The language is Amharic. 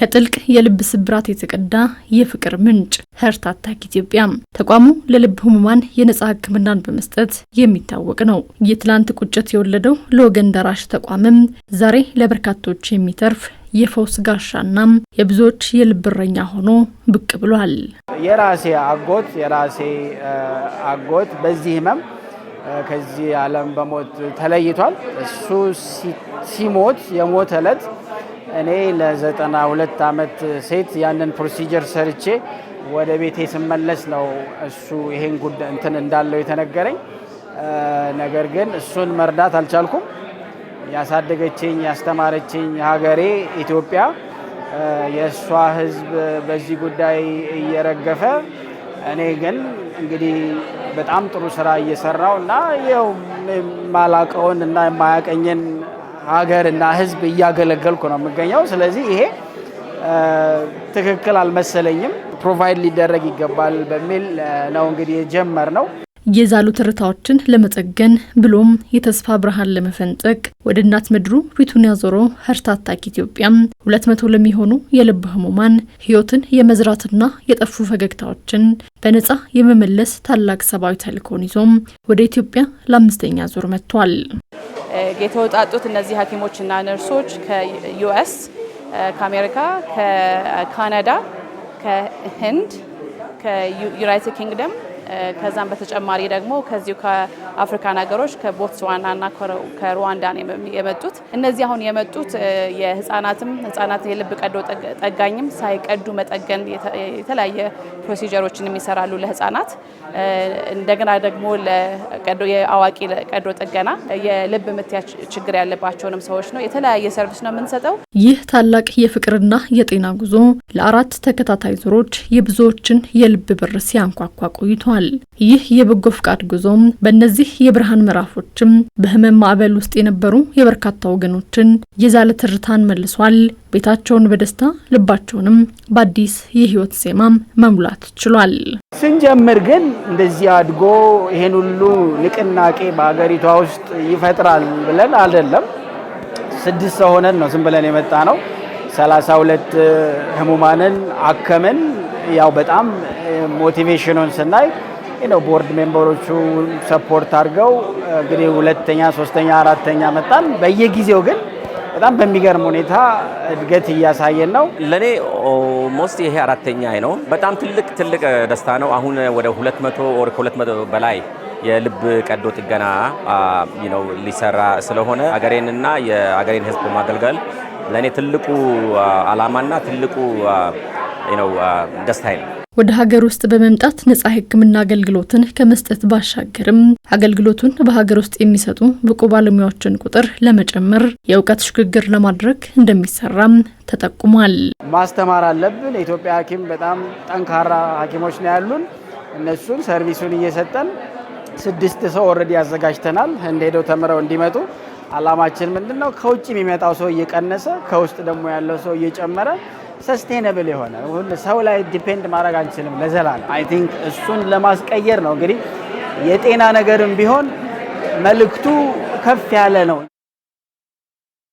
ከጥልቅ የልብ ስብራት የተቀዳ የፍቅር ምንጭ ሀርት አታክ ኢትዮጵያ ተቋሙ ለልብ ህሙማን የነጻ ሕክምናን በመስጠት የሚታወቅ ነው። የትላንት ቁጭት የወለደው ለወገን ደራሽ ተቋምም ዛሬ ለበርካቶች የሚተርፍ የፈውስ ጋሻና የብዙዎች የልብ እረኛ ሆኖ ብቅ ብሏል። የራሴ አጎት በዚህ ህመም ከዚህ ዓለም በሞት ተለይቷል። እሱ ሲሞት የሞተ ዕለት እኔ ለ92 ዓመት ሴት ያንን ፕሮሲጀር ሰርቼ ወደ ቤቴ ስመለስ ነው እሱ ይሄን ጉዳይ እንትን እንዳለው የተነገረኝ። ነገር ግን እሱን መርዳት አልቻልኩም። ያሳደገችኝ ያስተማረችኝ ሀገሬ ኢትዮጵያ የእሷ ህዝብ በዚህ ጉዳይ እየረገፈ እኔ ግን እንግዲህ በጣም ጥሩ ስራ እየሰራው እና ይኸው ማላቀውን እና የማያቀኝን ሀገር እና ህዝብ እያገለገልኩ ነው የምገኘው። ስለዚህ ይሄ ትክክል አልመሰለኝም። ፕሮቫይድ ሊደረግ ይገባል በሚል ነው እንግዲህ የጀመርነው። የዛሉ ትርታዎችን ለመጠገን ብሎም የተስፋ ብርሃን ለመፈንጠቅ ወደ እናት ምድሩ ፊቱን ያዞረው ሀርት አታክ ኢትዮጵያ 200 ለሚሆኑ የልብ ህሙማን ህይወትን የመዝራትና የጠፉ ፈገግታዎችን በነጻ የመመለስ ታላቅ ሰብአዊ ተልዕኮን ይዞም ወደ ኢትዮጵያ ለአምስተኛ ዙር መጥቷል። የተወጣጡት እነዚህ ሐኪሞችና ነርሶች ከዩኤስ፣ ከአሜሪካ፣ ከካናዳ፣ ከህንድ፣ ከዩናይትድ ኪንግደም ከዛም በተጨማሪ ደግሞ ከዚሁ ከአፍሪካን ሀገሮች ከቦትስዋናና ከሩዋንዳ የመጡት እነዚህ አሁን የመጡት የህፃናት የልብ ቀዶ ጠጋኝም ሳይቀዱ መጠገን የተለያየ ፕሮሲጀሮችን የሚሰራሉ ለህፃናት። እንደገና ደግሞ የአዋቂ ቀዶ ጥገና የልብ ምት ችግር ያለባቸውንም ሰዎች ነው የተለያየ ሰርቪስ ነው የምንሰጠው። ይህ ታላቅ የፍቅርና የጤና ጉዞ ለ4 ተከታታይ ዙሮች የብዙዎችን የልብ በር ሲያንኳኳ ቆይቷል። ይህ የበጎ ፍቃድ ጉዞም በእነዚህ የብርሃን ምዕራፎችም በህመም ማዕበል ውስጥ የነበሩ የበርካታ ወገኖችን የዛለ ትርታን መልሷል። ቤታቸውን በደስታ ልባቸውንም በአዲስ የህይወት ዜማም መሙላት ችሏል። ስንጀምር ግን እንደዚህ አድጎ ይሄን ሁሉ ንቅናቄ በሀገሪቷ ውስጥ ይፈጥራል ብለን አይደለም። 6 ሰው ሆነን ነው ዝም ብለን የመጣ ነው። 32 ህሙማንን አከምን። ያው በጣም ሞቲቬሽኑን ስናይ ቦርድ ሜምበሮቹ ሰፖርት አድርገው እንግዲህ 2ኛ 3ኛ 4ኛ መጣን። በየጊዜው ግን በጣም በሚገርም ሁኔታ እድገት እያሳየን ነው። ለኔ ኦልሞስት ይሄ 4ኛ ነው። በጣም ትልቅ ደስታ ነው። አሁን ወደ 200 ወር ከ200 በላይ የልብ ቀዶ ጥገና ሊሰራ ስለሆነ አገሬንና የአገሬን ህዝብ ማገልገል ለኔ ትልቁ አላማና ትልቁ ደስታዬ ነው። ወደ ሀገር ውስጥ በመምጣት ነጻ ሕክምና አገልግሎትን ከመስጠት ባሻገርም አገልግሎቱን በሀገር ውስጥ የሚሰጡ ብቁ ባለሙያዎችን ቁጥር ለመጨመር የእውቀት ሽግግር ለማድረግ እንደሚሰራም ተጠቁሟል። ማስተማር አለብን። የኢትዮጵያ ሐኪም በጣም ጠንካራ ሐኪሞች ነው ያሉን። እነሱን ሰርቪሱን እየሰጠን 6 ሰው ኦልሬዲ አዘጋጅተናል እንደሄደው ተምረው እንዲመጡ። አላማችን ምንድነው? ከውጭ የሚመጣው ሰው እየቀነሰ ከውስጥ ደግሞ ያለው ሰው እየጨመረ ሰስቴነብል የሆነ ሰው ላይ ዲፔንድ ማድረግ አንችልም ለዘላለም። አይ ቲንክ እሱን ለማስቀየር ነው እንግዲህ የጤና ነገርም ቢሆን መልእክቱ ከፍ ያለ ነው።